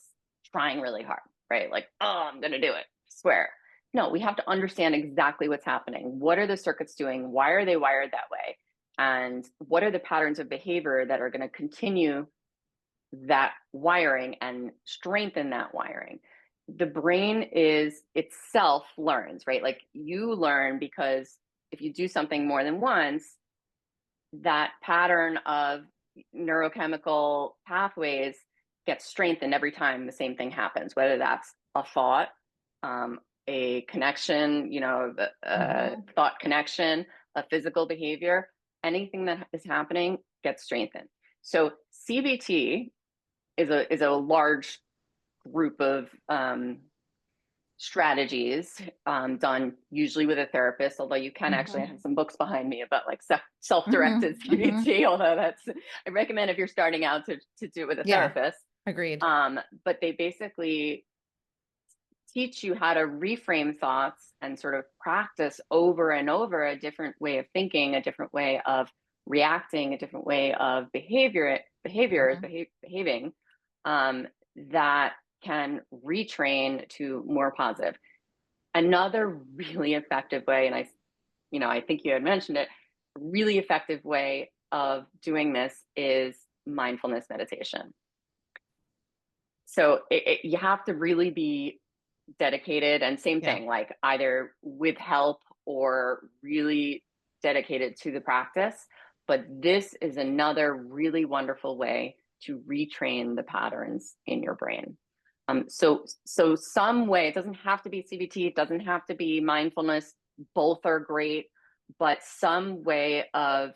trying really hard, right? Like, oh, I'm going to do it, I swear. No, we have to understand exactly what's happening. What are the circuits doing? Why are they wired that way? And what are the patterns of behavior that are going to continue that wiring and strengthen that wiring? The brain is itself learns, right? Like you learn because if you do something more than once, that pattern of neurochemical pathways gets strengthened every time the same thing happens, whether that's a thought, a connection, a Hmm. thought connection, a physical behavior, anything that is happening gets strengthened. So CBT is a large group of strategies done usually with a therapist, although you can actually have Hmm. some books behind me about like self-directed Hmm. Hmm. CBT, although I recommend if you're starting out to do it with a Yeah, therapist. agreed. But they basically teach you how to reframe thoughts and sort of practice over and over a different way of thinking, a different way of reacting, a different way of Mhm. behaving, um, that can retrain to more positive. Another really effective way, and I think you had mentioned it, really effective way of doing this is mindfulness meditation. So you have to really be dedicated, and same Yeah. thing, like either with help or really dedicated to the practice. But this is another really wonderful way to retrain the patterns in your brain. So some way, it doesn't have to be CBT, it doesn't have to be mindfulness, both are great, but some way of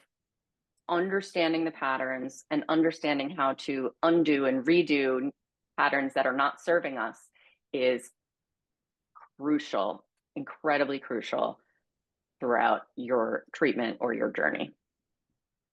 understanding the patterns and understanding how to undo and redo patterns that are not serving us is crucial, incredibly crucial throughout your treatment or your journey.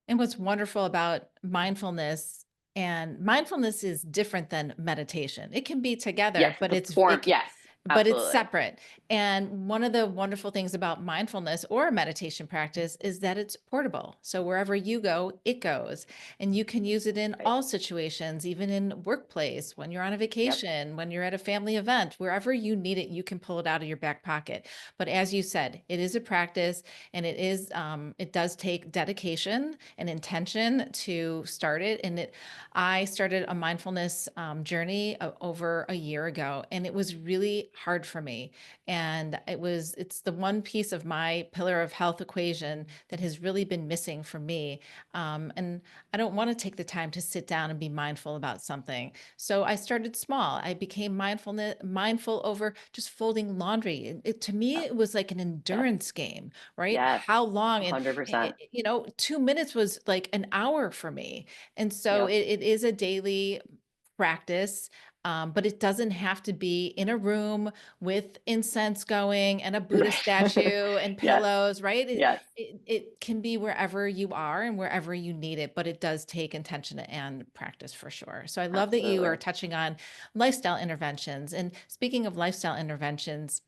And what's wonderful about mindfulness, and mindfulness is different than meditation. It can be together, Yes, but it's a form. Yes, but it's absolutely. separate. And one of the wonderful things about mindfulness or meditation practice is that it's portable. So wherever you go, it goes. And you can use it in Right. all situations, even in workplace, when you're on a Yep. vacation, when you're at a family event, wherever you need it, you can pull it out of your back pocket. But as you said, it is a practice, and it does take dedication and intention to start it. I started a mindfulness journey over a year ago, and it was really hard for me. And it's the one piece of my pillar of health equation that has really been missing for me. And I don't want to take the time to sit down and be mindful about something. So I started small. I became mindful over just folding laundry. To me, Yeah. it was like an Yes. endurance game, right? Yes. How long? And 100%. 2 minutes was like an hour for me. And so Yep. it is a daily practice, but it doesn't have to be in a room with incense going and a Buddha Right. statue and Yes. pillows, right? Yes. It can be wherever you are and wherever you need it, but it does take intention and practice for sure. So I love that you are Absolutely. touching on lifestyle interventions. And speaking of lifestyle interventions,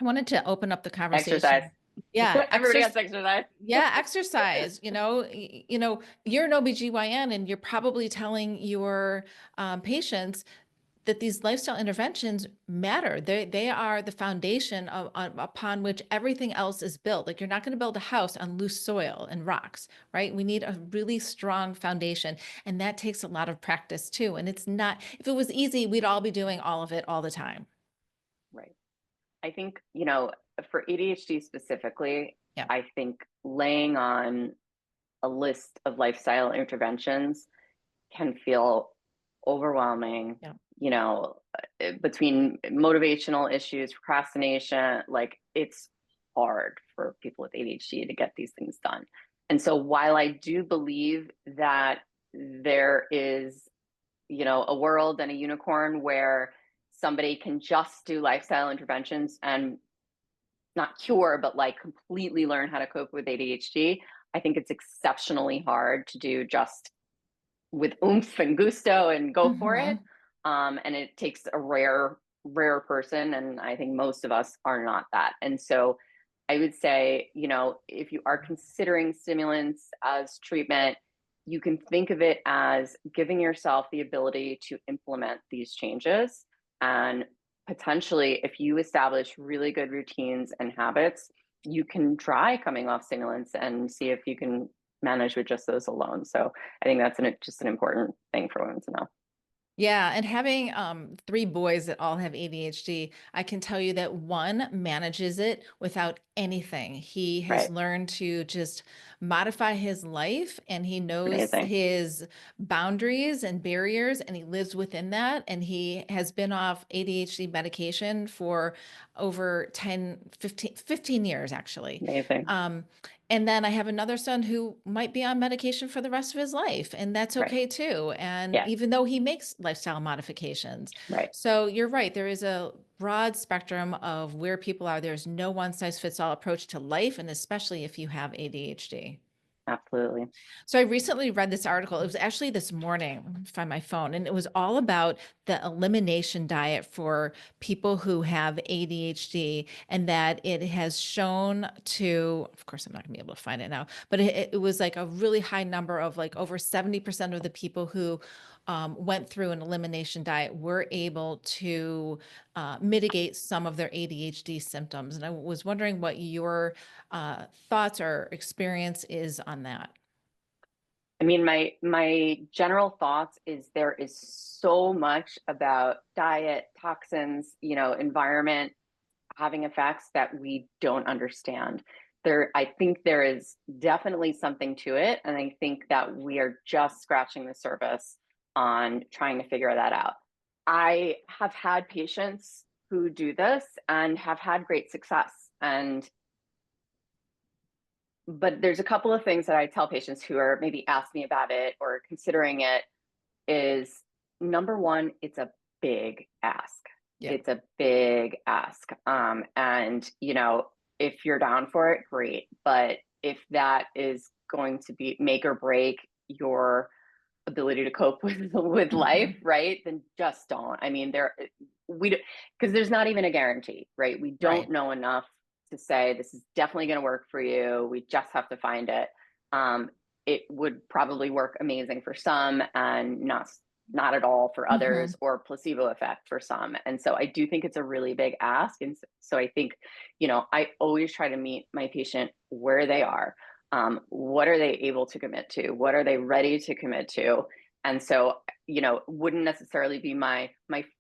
I wanted to open up the Exercise. conversation. Yeah, Everybody has exercise. yeah, exercise. You're an OBGYN and you're probably telling your patients that these lifestyle interventions matter. They are the foundation upon which everything else is built. Like you're not going to build a house on loose soil and rocks, right? We need a really strong foundation, and that takes a lot of practice too. And it's not, if it was easy, we'd all be doing all of it all the time. Right. I think, for ADHD specifically, Yeah, I think laying on a list of lifestyle interventions can feel overwhelming, yeah. between motivational issues, procrastination, like it's hard for people with ADHD to get these things done. And so while I do believe that there is, a world and a unicorn where somebody can just do lifestyle interventions and not cure, but like completely learn how to cope with ADHD, I think it's exceptionally hard to do just with oomph and gusto and go for it. Hmm. And it takes a rare person. And I think most of us are not that. And so I would say, if you are considering stimulants as treatment, you can think of it as giving yourself the ability to implement these changes. And potentially, if you establish really good routines and habits, you can try coming off stimulants and see if you can manage with just those alone. So I think that's just an important thing for women to know. Yeah, and having three boys that all have ADHD, I can tell you that one manages it without anything. He has Right. learned to just modify his life and he knows Amazing. his boundaries and barriers and he lives within that. And he has been off ADHD medication for over 10, 15 years, actually. Amazing. Um, and then I have another son who might be on medication for the rest of his life, and that's Right. okay too. And Yes. even though he makes lifestyle modifications. Right. So you're right, there is a broad spectrum of where people are. There's no one size fits all approach to life, and especially if you have ADHD. Absolutely. So I recently read this article. It was actually this morning. Let me find my phone, and it was all about the elimination diet for people who have ADHD, and that it has shown to, of course, I'm not gonna be able to find it now, but it was like a really high number of like over 70% of the people who went through an elimination diet were able to mitigate some of their ADHD symptoms. And I was wondering what your thoughts or experience is on that. I mean, my general thoughts is there is so much about diet, toxins, environment having effects that we don't understand. I think there is definitely something to it, and I think that we are just scratching the surface on trying to figure that out. I have had patients who do this and have had great success. But there's a couple of things that I tell patients who are maybe ask me about it or considering it is number one, it's a big ask. Yeah. It's a big ask. And if you're down for it, great. But if that is going to be make or break your ability to cope with life, Mhm. right? Then just don't. I mean, we because there's not even a guarantee, right? We don't Right. know enough to say this is definitely going to work for you. We just have to find it. Um, it would probably work amazing for some, and not at all for Hmm. others, or placebo effect for some. And so I do think it's a really big ask. And so I think, I always try to meet my patient where they are. What are they able to commit to? What are they ready to commit to? And so, wouldn't necessarily be my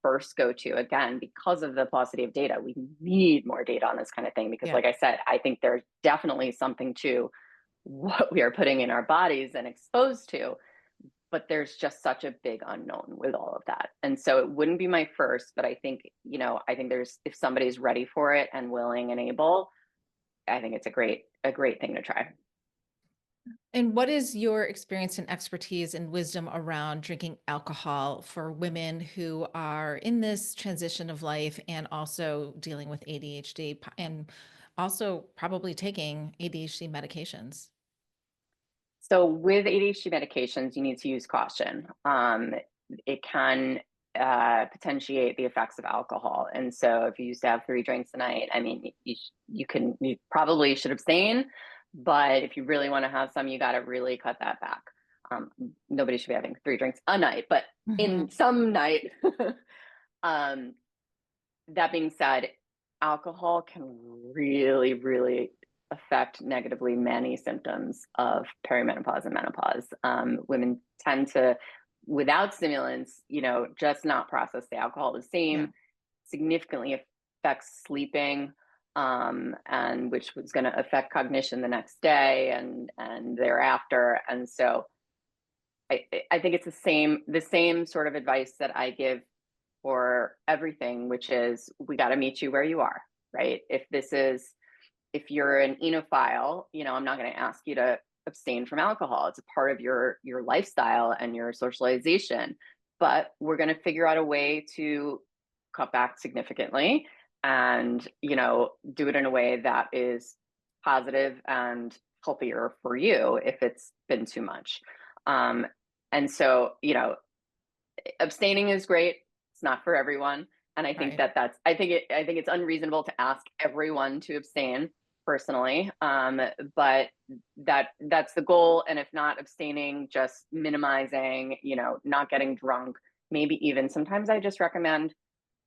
first go-to, again, because of the paucity of data. We need more data on this kind of thing because, Yeah. like I said, I think there's definitely something to what we are putting in our bodies and exposed to, but there's just such a big unknown with all of that. And so it wouldn't be my first, but I think there's, if somebody's ready for it and willing and able, I think it's a great thing to try. And what is your experience and expertise and wisdom around drinking alcohol for women who are in this transition of life and also dealing with ADHD and also probably taking ADHD medications? So with ADHD medications, you need to use caution. It can potentiate the effects of alcohol, and so if you used to have 3 drinks a night, I mean, you probably should abstain, but if you really want to have some, you got to really cut that back. Um, Nobody should be having 3 drinks a night, but in Hmm. some night. um, that being said, alcohol can really, really affect negatively many symptoms of perimenopause and menopause. Women tend to, without stimulants, just not process the alcohol the Yeah. same, significantly affects sleeping, and which was going to affect cognition the next day and thereafter. And so I think it's the same sort of advice that I give for everything, which is we got to meet you where you are, right? If you're an enophile, I'm not going to ask you to abstain from alcohol. It's a part of your lifestyle and your socialization, but we're going to figure out a way to cut back significantly and, do it in a way that is positive and healthier for you if it's been too much. Um, and so, abstaining is great. It's not for everyone. And I think Right. I think it's unreasonable to ask everyone to abstain personally. But that's the goal. And if not abstaining, just minimizing, not getting drunk. Maybe even sometimes I just recommend,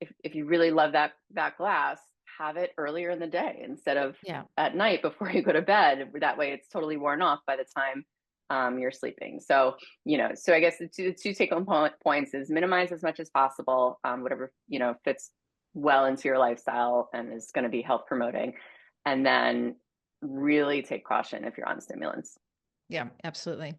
if you really love that glass, have it earlier in the day instead of Yeah. at night before you go to bed. That way it's totally worn off by the time you're sleeping. So I guess the two take home points is minimize as much as possible, whatever, fits well into your lifestyle and is going to be health promoting. And then really take caution if you're on stimulants. Yeah, absolutely.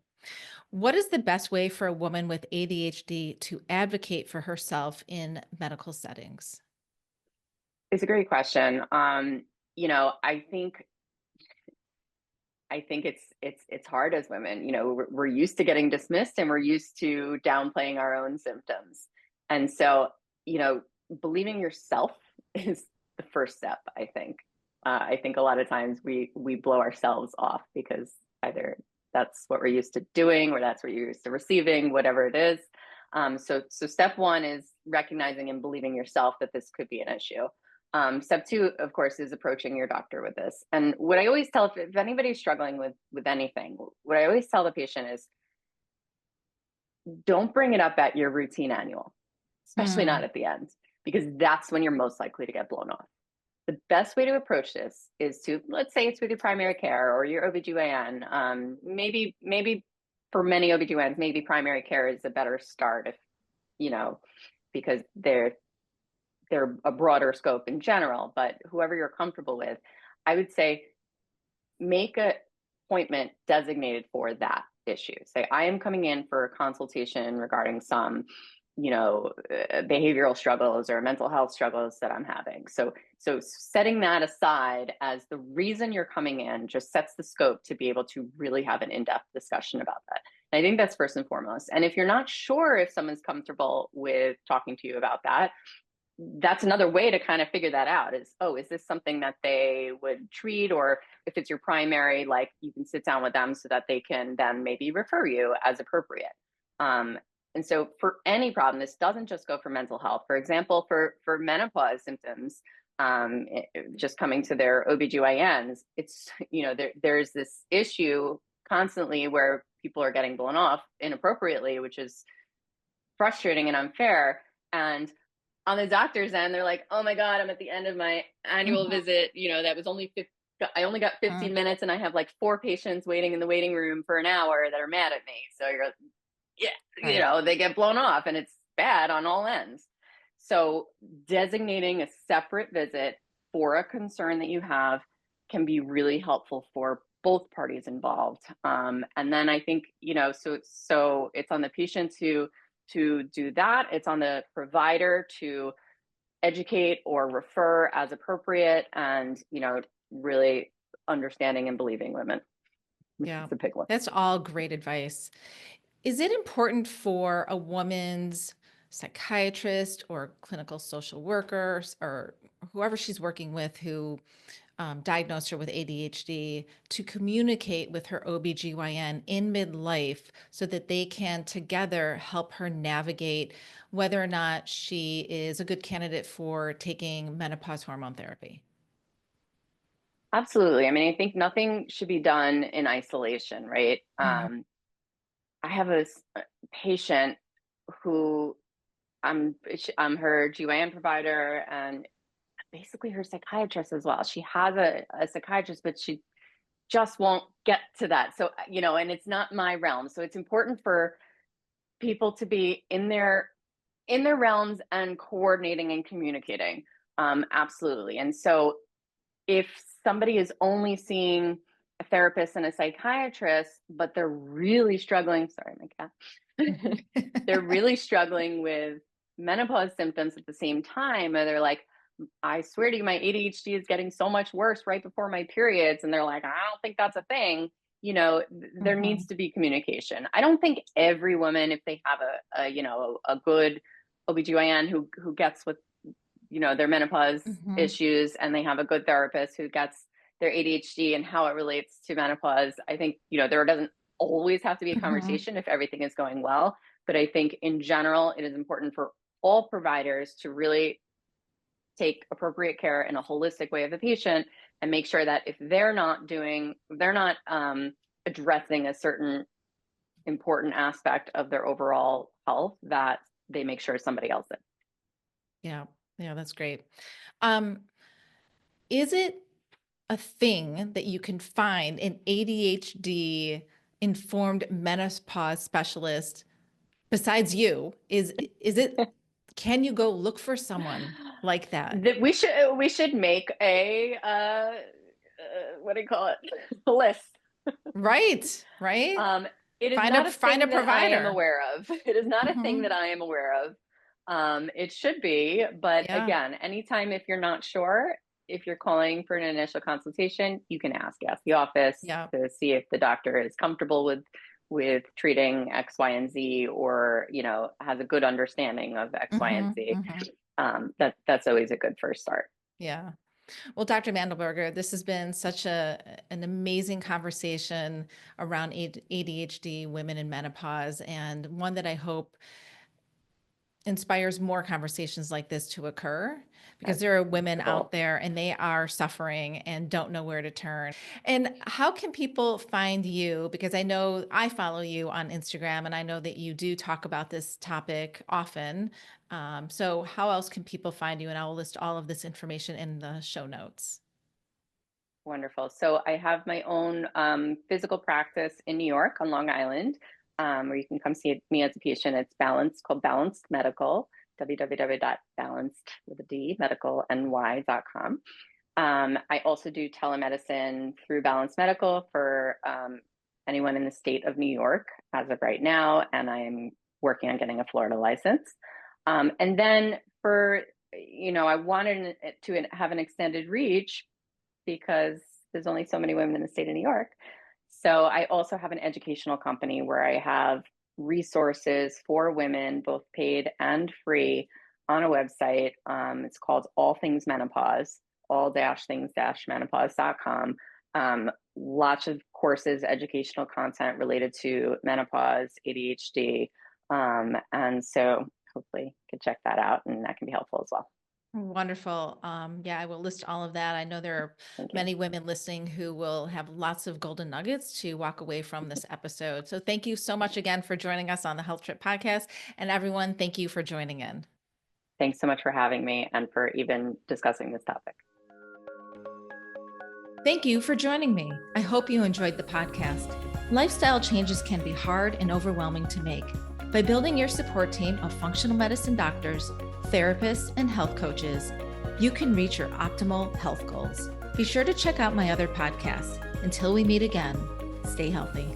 What is the best way for a woman with ADHD to advocate for herself in medical settings? It's a great question. I think it's hard as women. We're used to getting dismissed and we're used to downplaying our own symptoms. And so, you know, believing yourself is the first step, I think. I think a lot of times we blow ourselves off because either that's what we're used to doing or that's what you're used to receiving, whatever it is. So step one is recognizing and believing yourself that this could be an issue. Step two, of course, is approaching your doctor with this. And what I always tell, if anybody's struggling with anything, what I always tell the patient is don't bring it up at your routine annual, especially not Mm, at the end, because that's when you're most likely to get blown off. The best way to approach this is to, let's say it's with your primary care or your OBGYN. Maybe for many OBGYNs, maybe primary care is a better start if, you know, because they're a broader scope in general, but whoever you're comfortable with, I would say make a appointment designated for that issue. Say, I am coming in for a consultation regarding some, behavioral struggles or mental health struggles that I'm having. So setting that aside as the reason you're coming in just sets the scope to be able to really have an in-depth discussion about that. And I think that's first and foremost. And if you're not sure if someone's comfortable with talking to you about that, that's another way to kind of figure that out is, oh, is this something that they would treat? Or if it's your primary, like you can sit down with them so that they can then maybe refer you as appropriate. And so for any problem, this doesn't just go for mental health. For example, for menopause symptoms, just coming to their OBGYNs, it's, there's this issue constantly where people are getting blown off inappropriately, which is frustrating and unfair. And on the doctor's end, they're like, oh my God, I'm at the end of my annual mhm, visit. That was I only got mm, 15 minutes and I have like 4 patients waiting in the waiting room for an hour that are mad at me. So you Right. know, they get blown off and it's bad on all ends. So designating a separate visit for a concern that you have can be really helpful for both parties involved. And then I think, you know, so it's on the patient to do that. It's on the provider to educate or refer as appropriate, and, you know, really understanding and believing women. Yeah. It's a big one. That's all great advice. Is it important for a woman's psychiatrist or clinical social worker or whoever she's working with who diagnosed her with ADHD to communicate with her OBGYN in midlife so that they can together help her navigate whether or not she is a good candidate for taking menopause hormone therapy? Absolutely. I mean, I think nothing should be done in isolation, right? Mhm. I have a patient who I'm her GYN provider and basically her psychiatrist as well. She has a psychiatrist, but she just won't get to that. So, you know, and it's not my realm. So it's important for people to be in their realms and coordinating and communicating. Absolutely. And so if somebody is only seeing a therapist and a psychiatrist, but they're really struggling, sorry, my cat, they're really struggling with menopause symptoms at the same time, and they're like, I swear to you, my ADHD is getting so much worse right before my periods. And they're like, I don't think that's a thing. You know, there needs Mhm. to be communication. I don't think every woman, if they have you know, a good OBGYN who gets with, you know, their menopause Mhm. issues, and they have a good therapist who gets their ADHD and how it relates to menopause. I think, you know, there doesn't always have to be a Mhm. conversation if everything is going well. But I think in general, it is important for all providers to really take appropriate care in a holistic way of the patient and make sure that if they're not addressing a certain important aspect of their overall health, that they make sure somebody else is. Yeah. Yeah, that's great. Um, is it a thing that you can find an ADHD informed menopause specialist besides you? Is it can you go look for someone like that? That we should make a what do you call it, a list. Right, right? Um, it is not a Find a thing that I am provider. aware of. It is not a thing that Mhm. I am aware of. It should be, but Yeah. again, anytime if you're not sure, if you're calling for an initial consultation, you can ask the office Yeah. to see if the doctor is comfortable with treating X, Y, and Z, or, you know, has a good understanding of X, Y, and Mhm. Z. Mhm. That's always a good first start. Yeah. Well, Dr. Mandelberger, this has been such an amazing conversation around ADHD, women in menopause, and one that I hope inspires more conversations like this to occur because That's there are that's women the out goal. there and they are suffering and don't know where to turn. And how can people find you? Because I know I follow you on Instagram and I know that you do talk about this topic often. So, how else can people find you? And I will list all of this information in the show notes. Wonderful. So I have my own physical practice in New York on Long Island, where you can come see me as a patient. It's called Balanced Medical, www.balanced with a D, medicalny.com. I also do telemedicine through Balanced Medical for anyone in the state of New York as of right now, and I'm working on getting a Florida license. And then for, you know, I wanted to have an extended reach because there's only so many women in the state of New York. So I also have an educational company where I have resources for women, both paid and free, on a website. It's called All Things Menopause, all things menopause.com. Lots of courses, educational content related to menopause, ADHD. And so hopefully you can check that out, and that can be helpful as well. Wonderful. Yeah, I will list all of that. I know there are Thank you. many women listening who will have lots of golden nuggets to walk away from this episode. So thank you so much again for joining us on the Health Trip podcast. And everyone, thank you for joining in. Thanks so much for having me and for even discussing this topic. Thank you for joining me. I hope you enjoyed the podcast. Lifestyle changes can be hard and overwhelming to make. By building your support team of functional medicine doctors, therapists, and health coaches, you can reach your optimal health goals. Be sure to check out my other podcasts. Until we meet again, stay healthy.